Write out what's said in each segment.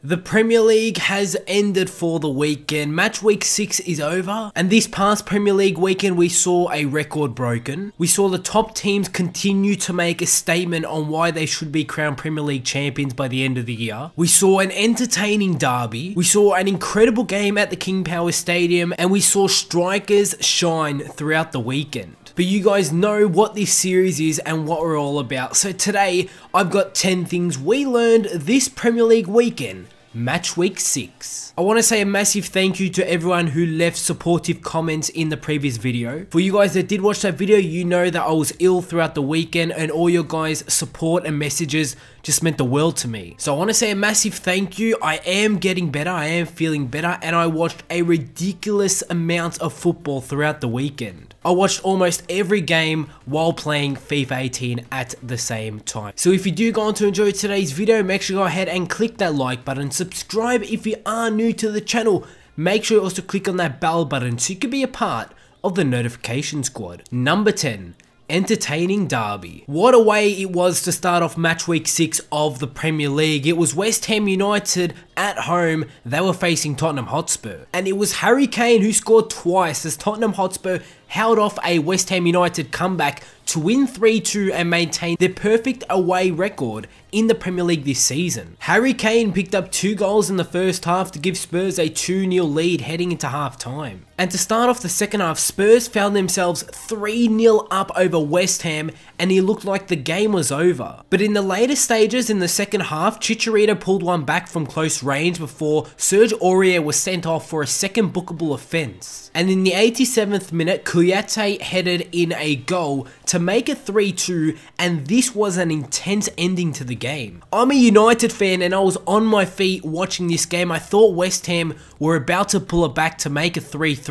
The Premier League has ended for the weekend. Match week 6 is over, and this past Premier League weekend we saw a record broken. We saw the top teams continue to make a statement on why they should be crowned Premier League champions by the end of the year. We saw an entertaining derby. We saw an incredible game at the King Power Stadium, and we saw strikers shine throughout the weekend. But you guys know what this series is and what we're all about. So today, I've got 10 things we learned this Premier League weekend, match week 6. I want to say a massive thank you to everyone who left supportive comments in the previous video. For you guys that did watch that video, you know that I was ill throughout the weekend, and all your guys' support and messages just meant the world to me. So I want to say a massive thank you. I am getting better, I am feeling better, and I watched a ridiculous amount of football throughout the weekend. I watched almost every game while playing FIFA 18 at the same time. So if you do go on to enjoy today's video, make sure you go ahead and click that like button, subscribe if you are new to the channel. Make sure you also click on that bell button so you can be a part of the notification squad. Number 10. Entertaining derby. What a way it was to start off match week 6 of the Premier League. It was West Ham United at home. They were facing Tottenham Hotspur, and it was Harry Kane who scored twice as Tottenham Hotspur held off a West Ham United comeback to win 3-2 and maintain their perfect away record in the Premier League this season. Harry Kane picked up 2 goals in the first half to give Spurs a 2-0 lead heading into half time. And to start off the second half, Spurs found themselves 3-0 up over West Ham, and it looked like the game was over. But in the later stages in the second half, Chicharito pulled one back from close range before Serge Aurier was sent off for a second bookable offence. And in the 87th minute, Kouyaté headed in a goal to make it 3-2, and this was an intense ending to the game. I'm a United fan, and I was on my feet watching this game. I thought West Ham were about to pull it back to make it 3-3.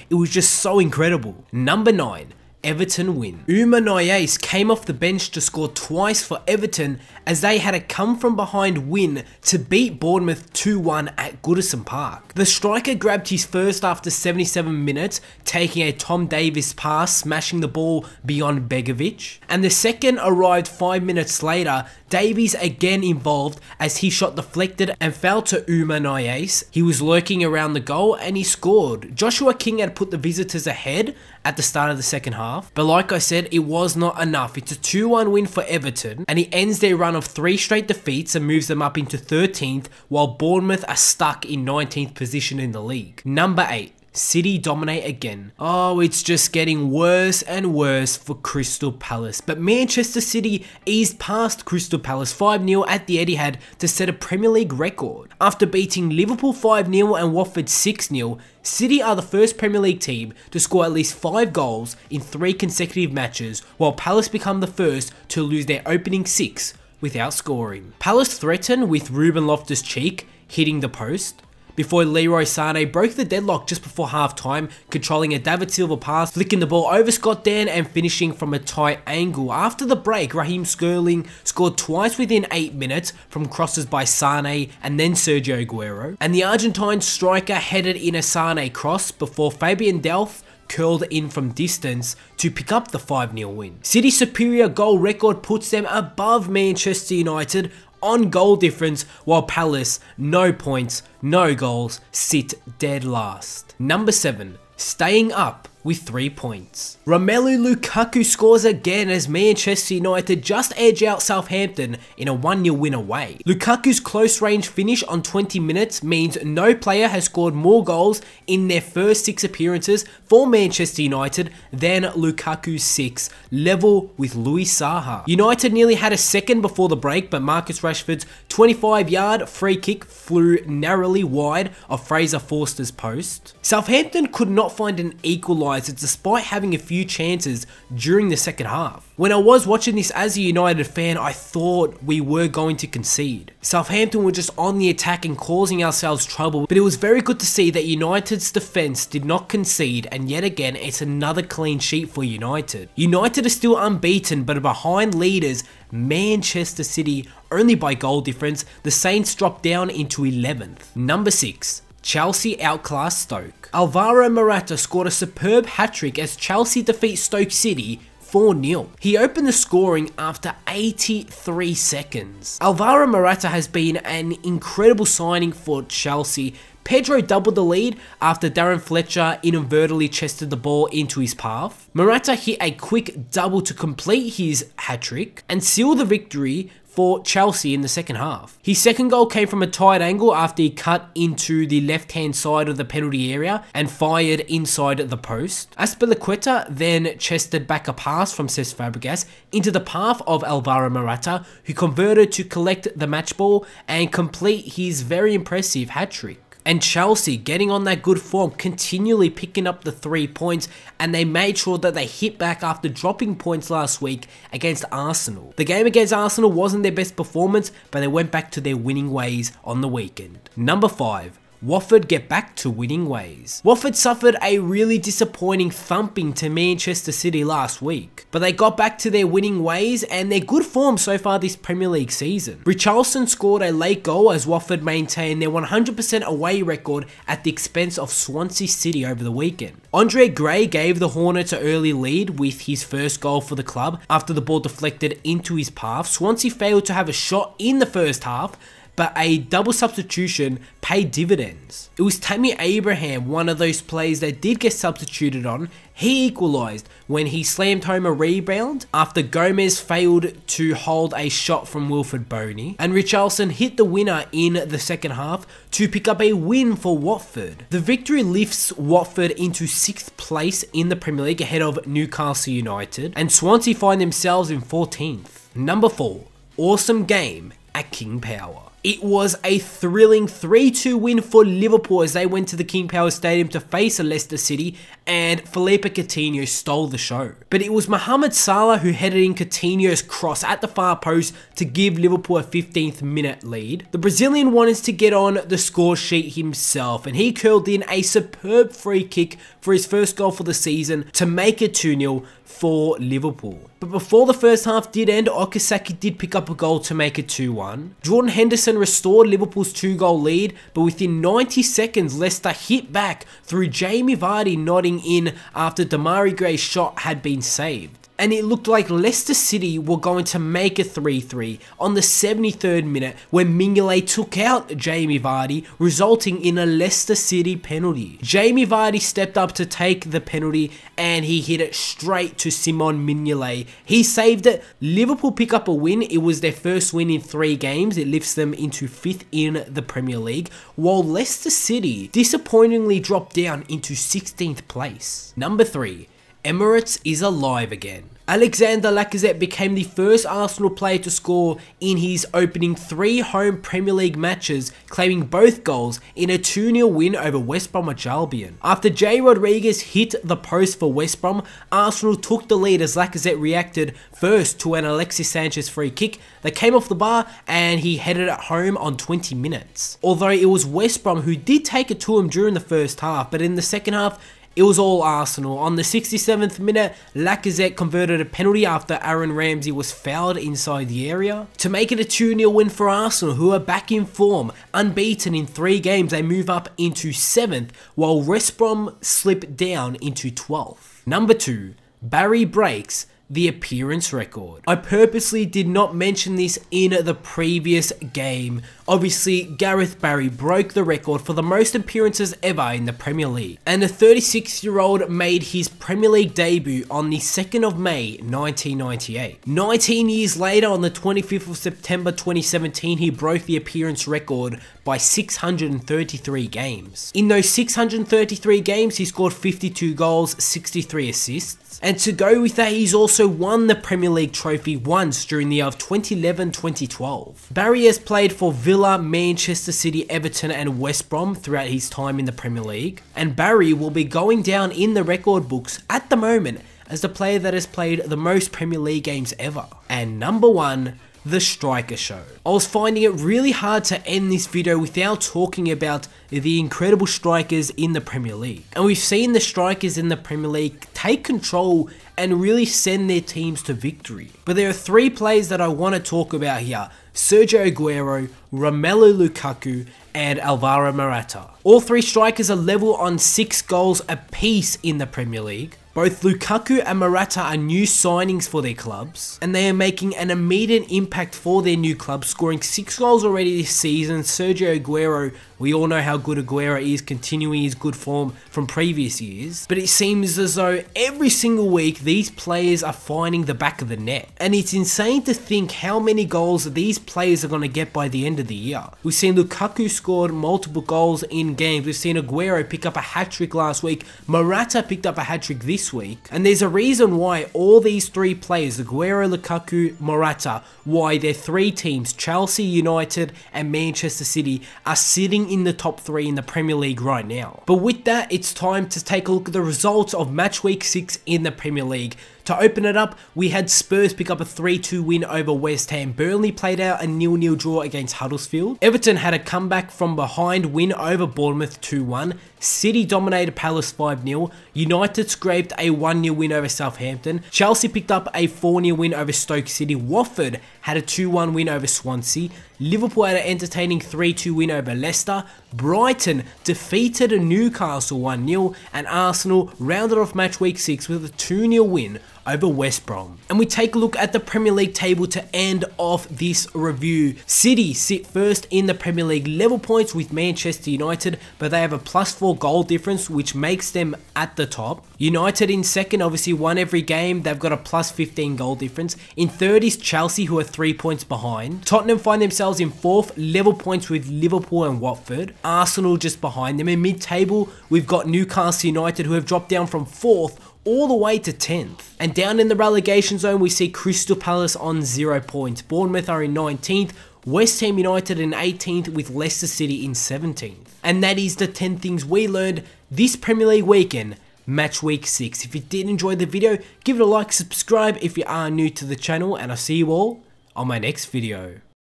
It was just so incredible. Number 9. Everton win. Oumar Niasse came off the bench to score twice for Everton as they had a come from behind win to beat Bournemouth 2-1 at Goodison Park. The striker grabbed his first after 77 minutes, taking a Tom Davies pass, smashing the ball beyond Begovic, and the second arrived 5 minutes later. Davies again involved as he shot deflected and fell to Oumar Niasse. He was lurking around the goal and he scored. Joshua King had put the visitors ahead at the start of the second half, but like I said, it was not enough. It's a 2-1 win for Everton, and it ends their run of 3 straight defeats and moves them up into 13th, while Bournemouth are stuck in 19th position in the league. Number 8. City dominate again. Oh, it's just getting worse and worse for Crystal Palace. But Manchester City eased past Crystal Palace 5-0 at the Etihad to set a Premier League record. After beating Liverpool 5-0 and Watford 6-0, City are the first Premier League team to score at least 5 goals in 3 consecutive matches, while Palace become the first to lose their opening 6 without scoring. Palace threatened with Ruben Loftus-Cheek hitting the post, before Leroy Sané broke the deadlock just before half-time, controlling a David Silva pass, flicking the ball over Scott Dan and finishing from a tight angle. After the break, Raheem Sterling scored twice within 8 minutes from crosses by Sané and then Sergio Aguero, and the Argentine striker headed in a Sané cross before Fabian Delph curled in from distance to pick up the 5-0 win. City's superior goal record puts them above Manchester United on goal difference, while Palace, no points, no goals, sit dead last. Number 7. Staying up with 3 points. Romelu Lukaku scores again as Manchester United just edge out Southampton in a 1-0 win away. Lukaku's close range finish on 20 minutes means no player has scored more goals in their first 6 appearances for Manchester United than Lukaku's 6, level with Luis Saha. United nearly had a second before the break, but Marcus Rashford's 25-yard free kick flew narrowly wide of Fraser Forster's post. Southampton could not find an equaliser despite having a few chances during the second half. When I was watching this as a United fan, I thought we were going to concede. Southampton were just on the attack and causing ourselves trouble, but it was very good to see that United's defence did not concede, and yet again it's another clean sheet for United. United are still unbeaten but are behind leaders Manchester City only by goal difference. The Saints dropped down into 11th. Number 6. Chelsea outclassed Stoke. Alvaro Morata scored a superb hat-trick as Chelsea defeat Stoke City 4-0. He opened the scoring after 83 seconds. Alvaro Morata has been an incredible signing for Chelsea. Pedro doubled the lead after Darren Fletcher inadvertently chested the ball into his path. Morata hit a quick double to complete his hat-trick and seal the victory for Chelsea in the second half. His second goal came from a tight angle after he cut into the left-hand side of the penalty area and fired inside the post. Azpilicueta then chested back a pass from Cesc Fabregas into the path of Alvaro Morata, who converted to collect the match ball and complete his very impressive hat-trick. And Chelsea, getting on that good form, continually picking up the 3 points, and they made sure that they hit back after dropping points last week against Arsenal. The game against Arsenal wasn't their best performance, but they went back to their winning ways on the weekend. Number 5. Watford get back to winning ways. Watford suffered a really disappointing thumping to Manchester City last week, but they got back to their winning ways and their good form so far this Premier League season. Richarlison scored a late goal as Watford maintained their 100% away record at the expense of Swansea City over the weekend. Andre Gray gave the Hornets an early lead with his first goal for the club after the ball deflected into his path. Swansea failed to have a shot in the first half, but a double substitution paid dividends. It was Tammy Abraham, one of those players that did get substituted on. He equalised when he slammed home a rebound after Gomez failed to hold a shot from Wilfred Boney, and Richarlison hit the winner in the second half to pick up a win for Watford. The victory lifts Watford into 6th place in the Premier League ahead of Newcastle United, and Swansea find themselves in 14th. Number 4. Awesome game at King Power. It was a thrilling 3-2 win for Liverpool as they went to the King Power Stadium to face Leicester City, and Felipe Coutinho stole the show. But it was Mohamed Salah who headed in Coutinho's cross at the far post to give Liverpool a 15th minute lead. The Brazilian wanted to get on the score sheet himself, and he curled in a superb free kick for his first goal for the season to make it 2-0 for Liverpool. But before the first half did end, Okazaki did pick up a goal to make it 2-1. Jordan Henderson restored Liverpool's 2-goal lead, but within 90 seconds, Leicester hit back through Jamie Vardy nodding in after Demarai Gray's shot had been saved. And it looked like Leicester City were going to make it 3-3 on the 73rd minute when Mignolet took out Jamie Vardy, resulting in a Leicester City penalty. Jamie Vardy stepped up to take the penalty and he hit it straight to Simon Mignolet. He saved it. Liverpool pick up a win. It was their first win in 3 games. It lifts them into 5th in the Premier League, while Leicester City disappointingly dropped down into 16th place. Number 3. Emirates is alive again. Alexander Lacazette became the first Arsenal player to score in his opening 3 home Premier League matches, claiming both goals in a 2-0 win over West Bromwich Albion. After Jay Rodriguez hit the post for West Brom, Arsenal took the lead as Lacazette reacted first to an Alexis Sanchez free kick that came off the bar and he headed it home on 20 minutes. Although it was West Brom who did take it to him during the first half, but in the second half, it was all Arsenal. On the 67th minute, Lacazette converted a penalty after Aaron Ramsey was fouled inside the area to make it a 2-0 win for Arsenal, who are back in form. Unbeaten in 3 games, they move up into 7th, while West Brom slip down into 12th. Number 2. Barry breaks the appearance record. I purposely did not mention this in the previous game. Obviously, Gareth Barry broke the record for the most appearances ever in the Premier League, and the 36-year-old made his Premier League debut on the 2nd of May 1998. 19 years later, on the 25th of September 2017, he broke the appearance record by 633 games. In those 633 games, he scored 52 goals, 63 assists, and to go with that, he's also won the Premier League trophy once during the year of 2011-2012. Barry has played for Villa, Manchester City, Everton and West Brom throughout his time in the Premier League, and Barry will be going down in the record books at the moment as the player that has played the most Premier League games ever. And number 1, The Striker Show. I was finding it really hard to end this video without talking about the incredible strikers in the Premier League. And we've seen the strikers in the Premier League take control and really send their teams to victory. But there are 3 players that I want to talk about here: Sergio Aguero, Romelu Lukaku, and Alvaro Morata. All 3 strikers are level on 6 goals apiece in the Premier League. Both Lukaku and Morata are new signings for their clubs, and they are making an immediate impact for their new club, scoring 6 goals already this season. Sergio Aguero, we all know how good Aguero is, continuing his good form from previous years, but it seems as though every single week these players are finding the back of the net, and it's insane to think how many goals these players are going to get by the end of the year. We've seen Lukaku scored multiple goals in games, we've seen Aguero pick up a hat-trick last week, Morata picked up a hat-trick this week, and there's a reason why all these 3 players, Aguero, Lukaku, Morata, why their 3 teams, Chelsea, United and Manchester City, are sitting in the top 3 in the Premier League right now. But with that, it's time to take a look at the results of match week 6 in the Premier League. To open it up, we had Spurs pick up a 3-2 win over West Ham. Burnley played out a 0-0 draw against Huddersfield. Everton had a comeback from behind win over Bournemouth 2-1. City dominated Palace 5-0. United scraped a 1-0 win over Southampton. Chelsea picked up a 4-0 win over Stoke City. Watford had a 2-1 win over Swansea. Liverpool had an entertaining 3-2 win over Leicester. Brighton defeated Newcastle 1-0. And Arsenal rounded off match week 6 with a 2-0 win over West Brom. And we take a look at the Premier League table to end off this review. City sit first in the Premier League, level points with Manchester United, but they have a +4 goal difference, which makes them at the top. United in second, obviously won every game, they've got a +15 goal difference. In third is Chelsea, who are 3 points behind. Tottenham find themselves in fourth, level points with Liverpool and Watford. Arsenal just behind them. In mid-table, we've got Newcastle United, who have dropped down from 4th all the way to 10th. And down in the relegation zone, we see Crystal Palace on 0 points. Bournemouth are in 19th, West Ham United in 18th, with Leicester City in 17th. And that is the 10 things we learned this Premier League weekend, match week 6. If you did enjoy the video, give it a like, subscribe if you are new to the channel, and I'll see you all on my next video.